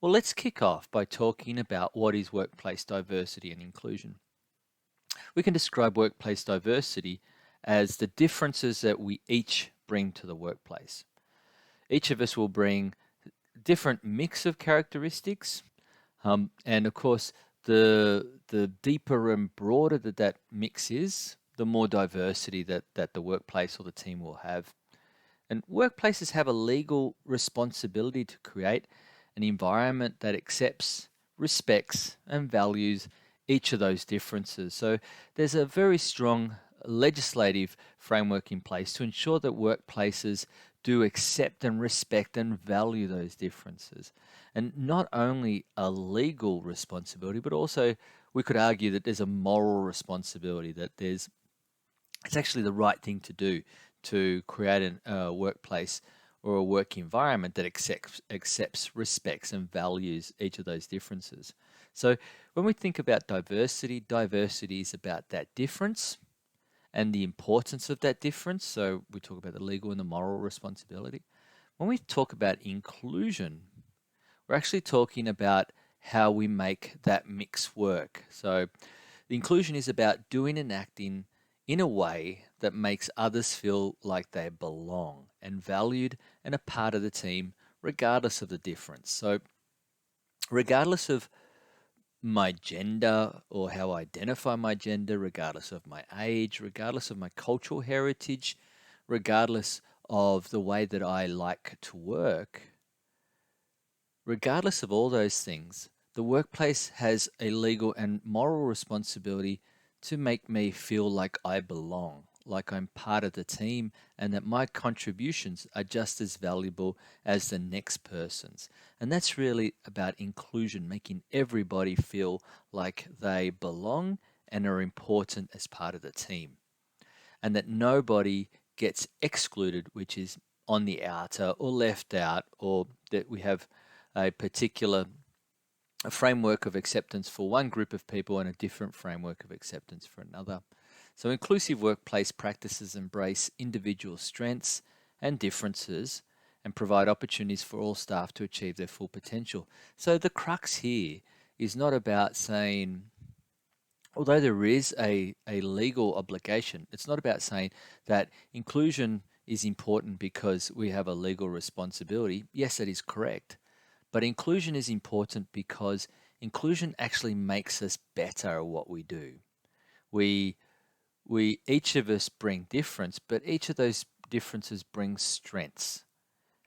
Well, let's kick off by talking about what is workplace diversity and inclusion. We can describe workplace diversity as the differences that we each bring to the workplace. Each of us will bring different mix of characteristics, and of course, the deeper and broader that mix is, the more diversity that the workplace or the team will have. And workplaces have a legal responsibility to create an environment that accepts, respects, and values each of those differences. So there's a very strong legislative framework in place to ensure that workplaces do accept and respect and value those differences. And not only a legal responsibility, but also we could argue that there's a moral responsibility, that it's actually the right thing to do to create a workplace or a work environment that accepts, respects, and values each of those differences. So when we think about diversity, diversity is about that difference and the importance of that difference. So we talk about the legal and the moral responsibility. When we talk about inclusion, we're actually talking about how we make that mix work. So the inclusion is about doing and acting in a way that makes others feel like they belong and valued and a part of the team, regardless of the difference. So, regardless of my gender or how I identify my gender, regardless of my age, regardless of my cultural heritage, regardless of the way that I like to work, regardless of all those things, the workplace has a legal and moral responsibility to make me feel like I belong, like I'm part of the team, and that my contributions are just as valuable as the next person's. And that's really about inclusion, making everybody feel like they belong and are important as part of the team, and that nobody gets excluded, which is on the outer or left out, or that we have a particular framework of acceptance for one group of people and a different framework of acceptance for another. So, inclusive workplace practices embrace individual strengths and differences and provide opportunities for all staff to achieve their full potential. So, the crux here is not about saying, although there is a legal obligation, it's not about saying that inclusion is important because we have a legal responsibility. Yes, that is correct. But inclusion is important because inclusion actually makes us better at what we do. We we each of us bring difference, but each of those differences brings strengths.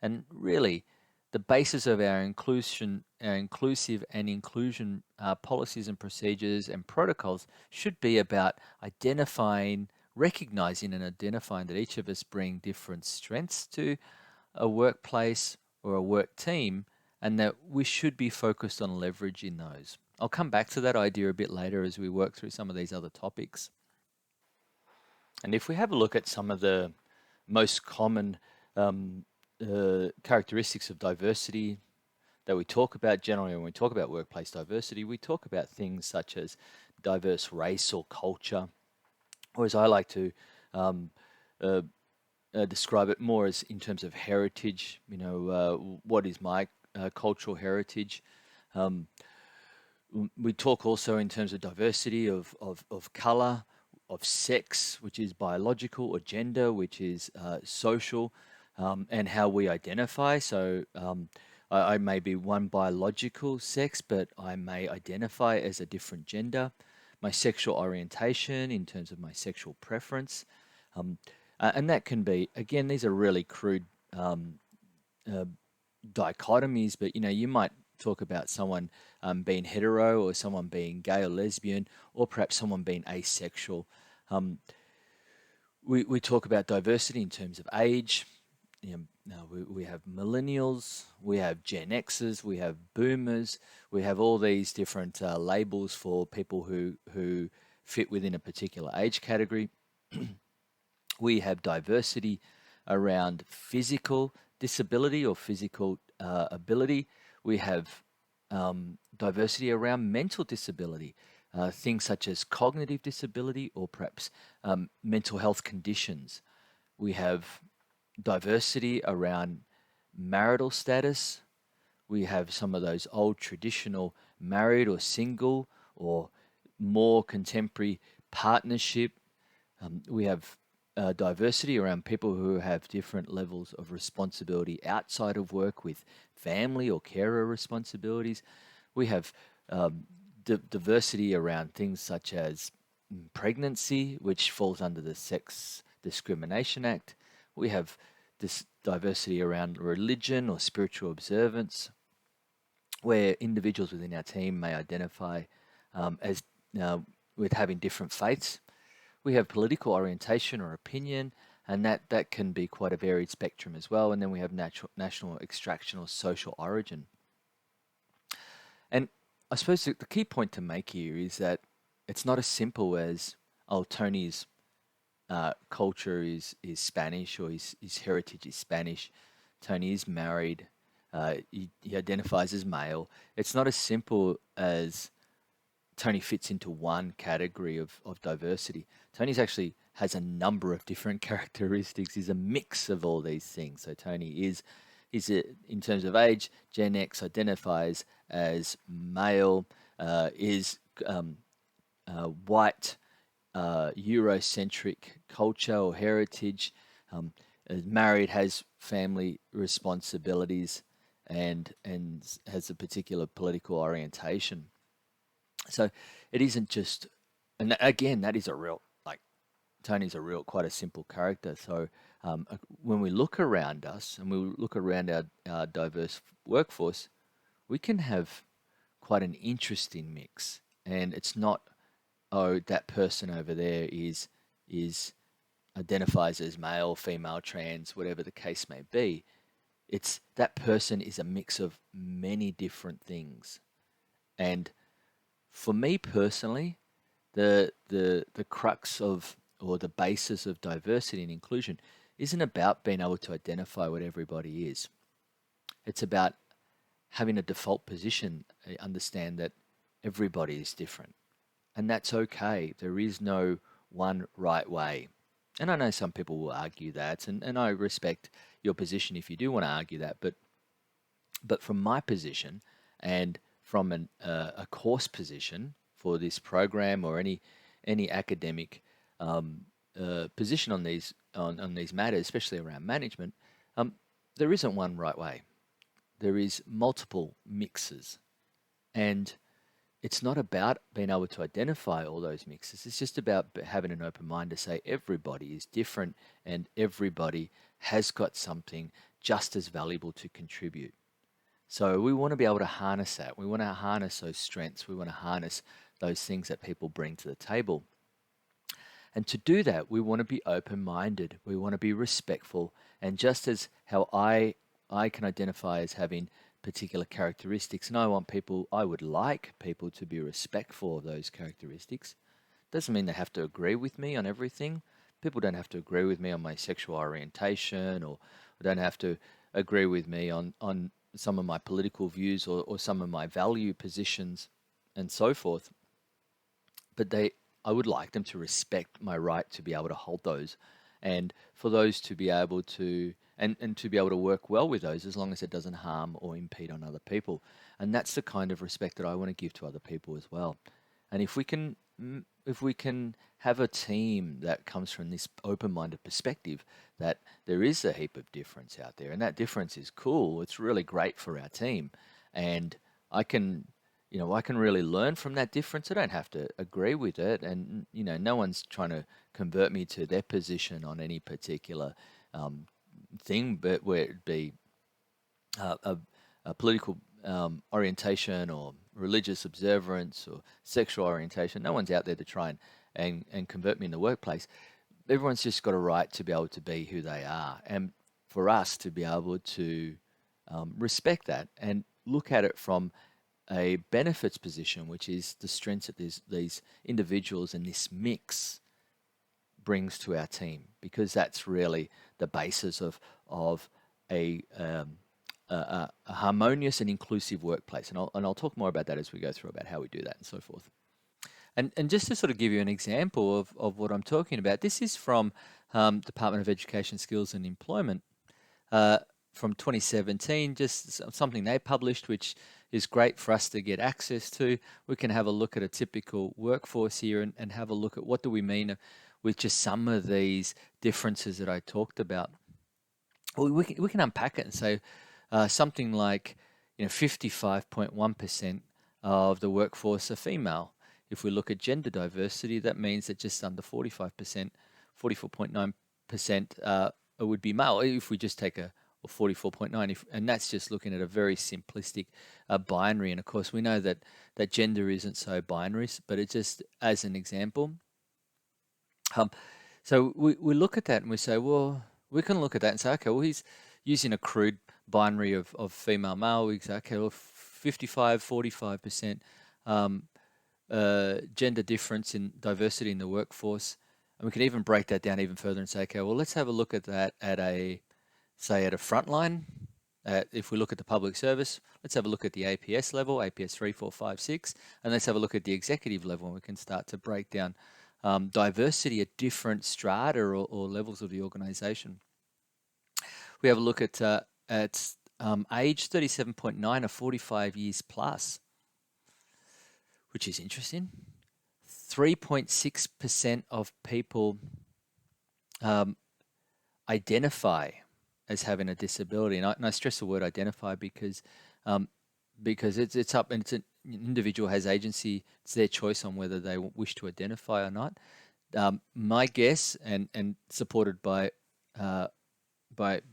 And really, the basis of our inclusion, our inclusive and inclusion policies and procedures and protocols should be about identifying, recognizing, and identifying that each of us bring different strengths to a workplace or a work team, and that we should be focused on leveraging those. I'll come back to that idea a bit later as we work through some of these other topics. And if we have a look at some of the most common characteristics of diversity that we talk about generally when we talk about workplace diversity, we talk about things such as diverse race or culture, or as I like to um, uh, describe it more as in terms of heritage. What is my cultural heritage? Um, we talk also in terms of diversity of color, of sex, which is biological, or gender, which is social, and how we identify. So I may be one biological sex, but I may identify as a different gender. My sexual orientation in terms of my sexual preference. Um, and that can be, again, these are really crude uh, dichotomies, but you might talk about someone being hetero or someone being gay or lesbian, or perhaps someone being asexual. Um, we talk about diversity in terms of age. We have millennials, we have Gen Xers, we have boomers, we have all these different labels for people who fit within a particular age category. We have diversity around physical disability or physical ability. We have diversity around mental disability, things such as cognitive disability or perhaps mental health conditions. We have diversity around marital status. We have some of those old traditional married or single or more contemporary partnership. We have diversity around people who have different levels of responsibility outside of work with family or carer responsibilities. We have um, diversity around things such as pregnancy, which falls under the Sex Discrimination Act. We have this diversity around religion or spiritual observance, where individuals within our team may identify as uh, with having different faiths. We have political orientation or opinion, and that can be quite a varied spectrum as well. And then we have national extraction or social origin. And I suppose the key point to make here is that it's not as simple as, oh, Tony's culture is Spanish or his heritage is Spanish. Tony is married. He identifies as male. It's not as simple as Tony fits into one category of diversity. Tony's actually has a number of different characteristics. He's a mix of all these things. So Tony is in terms of age, Gen X identifies as male, is white, Eurocentric culture or heritage, is married, has family responsibilities, and has a particular political orientation. So it isn't just, and again, that is a real, like, Tony's a real, quite a simple character. So when we look around us and we look around our diverse workforce, we can have quite an interesting mix. And it's not, oh, that person over there is identifies as male, female, trans, whatever the case may be. It's that person is a mix of many different things. And for me personally, the crux of, or the basis of diversity and inclusion isn't about being able to identify what everybody is. It's about having a default position, understand that everybody is different. And that's okay. There is no one right way. And I know some people will argue that, and I respect your position if you do want to argue that, but from my position and from a course position for this program or any academic position on these matters, especially around management, um, there isn't one right way. There is multiple mixes, and it's not about being able to identify all those mixes. It's just about having an open mind to say everybody is different and everybody has got something just as valuable to contribute. So we want to be able to harness that. We want to harness those strengths. We want to harness those things that people bring to the table. And to do that, we want to be open-minded. We want to be respectful. And just as how I can identify as having particular characteristics, and I would like people to be respectful of those characteristics. Doesn't mean they have to agree with me on everything. People don't have to agree with me on my sexual orientation, or don't have to agree with me on some of my political views or some of my value positions and so forth. But I would like them to respect my right to be able to hold those, and for those to be able to and to be able to work well with those as long as it doesn't harm or impede on other people. And that's the kind of respect that I want to give to other people as well. And if we can have a team that comes from this open-minded perspective, that there is a heap of difference out there and that difference is cool, it's really great for our team. And I can I can really learn from that difference. I don't have to agree with it, and no one's trying to convert me to their position on any particular um, thing, but where it be a political orientation or religious observance or sexual orientation. No one's out there to try and convert me in the workplace. Everyone's just got a right to be able to be who they are, and for us to be able to respect that and look at it from a benefits position, which is the strengths that these individuals and this mix brings to our team, because that's really the basis of a, um, a harmonious and inclusive workplace. And I'll talk more about that as we go through about how we do that and so forth. And just to sort of give you an example of what I'm talking about, this is from Department of Education, Skills and Employment. Uh, from 2017, just something they published, which is great for us to get access to. We can have a look at a typical workforce here and have a look at what do we mean with just some of these differences that I talked about. Well, we can unpack it and say something like 55.1% of the workforce are female. If we look at gender diversity, that means that just under 45%, 44.9% would be male. If we just take a 44.9, and that's just looking at a very simplistic binary. And of course, we know that gender isn't so binary, but it's just as an example. So we look at that and we say, well, we can look at that and say, okay, well, he's using a crude binary of female male. We say, okay, well, 55, 45% gender difference in diversity in the workforce. And we can even break that down even further and say, okay, well, let's have a look at that at a frontline. If we look at the public service, let's have a look at the APS level, APS 3, 4, 5, 6, and let's have a look at the executive level, and we can start to break down diversity at different strata or levels of the organization. We have a look at age, 37.9 or 45 years plus, which is interesting. 3.6% of people identify as having a disability, and I stress the word identify because it's up, and it's an individual has agency. It's their choice on whether they wish to identify or not. My guess, and supported by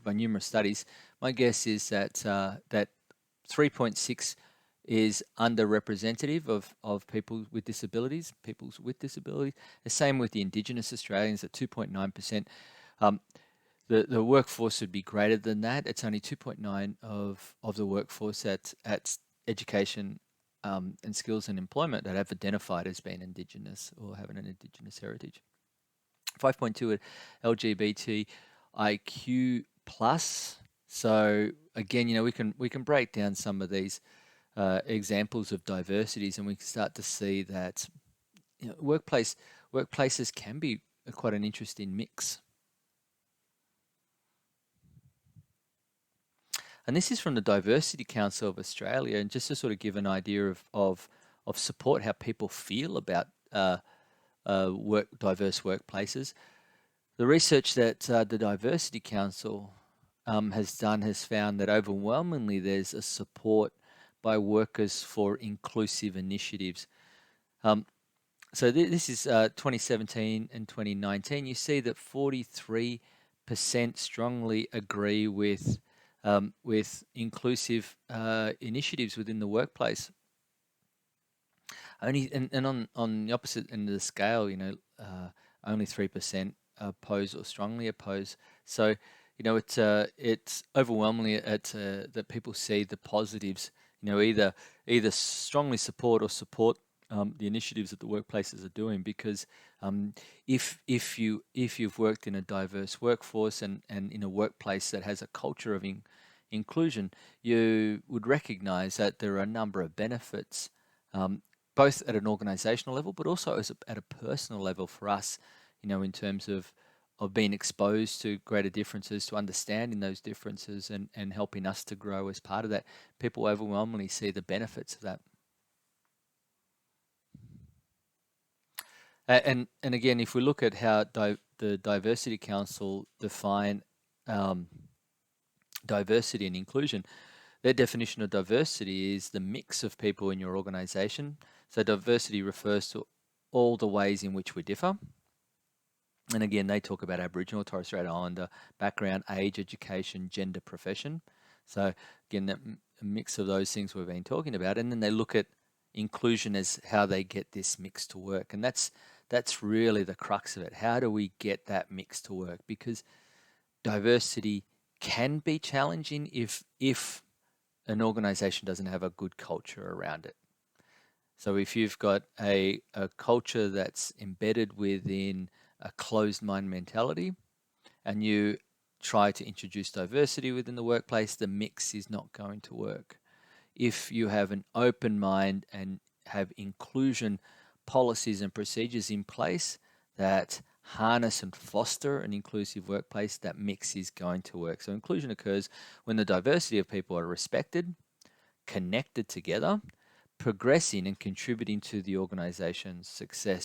numerous studies, my guess is that 3.6 is underrepresentative of peoples with disabilities. The same with the Indigenous Australians at 2.9%. The workforce would be greater than that. It's only 2.9 of the workforce at education and skills and employment that have identified as being Indigenous or having an Indigenous heritage. 5.2 at LGBTIQ plus. So again, we can break down some of these examples of diversities, and we can start to see that workplaces can be quite an interesting mix. And this is from the Diversity Council of Australia, and just to sort of give an idea of support, how people feel about diverse workplaces. The research that the Diversity Council has done has found that overwhelmingly there's a support by workers for inclusive initiatives. So this is 2017 and 2019. You see that 43% strongly agree with inclusive initiatives within the workplace. On the opposite end of the scale, only 3% oppose or strongly oppose. So it's overwhelmingly that people see the positives. Either strongly support or support the initiatives that the workplaces are doing, because if you've worked in a diverse workforce and in a workplace that has a culture of inclusion, you would recognize that there are a number of benefits, both at an organizational level, but also at a personal level for us, in terms of being exposed to greater differences, to understanding those differences and helping us to grow as part of that. People overwhelmingly see the benefits of that. And again, if we look at how the Diversity Council define diversity and inclusion, their definition of diversity is the mix of people in your organization. So diversity refers to all the ways in which we differ. And again, they talk about Aboriginal, Torres Strait Islander background, age, education, gender, profession. So again, that mix of those things we've been talking about. And then they look at inclusion as how they get this mix to work. And that's really the crux of it. How do we get that mix to work? Because diversity can be challenging if an organization doesn't have a good culture around it. So if you've got a culture that's embedded within a closed mind mentality and you try to introduce diversity within the workplace, the mix is not going to work. If you have an open mind and have inclusion policies and procedures in place that harness and foster an inclusive workplace, that mix is going to work. So inclusion occurs when the diversity of people are respected, connected together, progressing and contributing to the organization's success.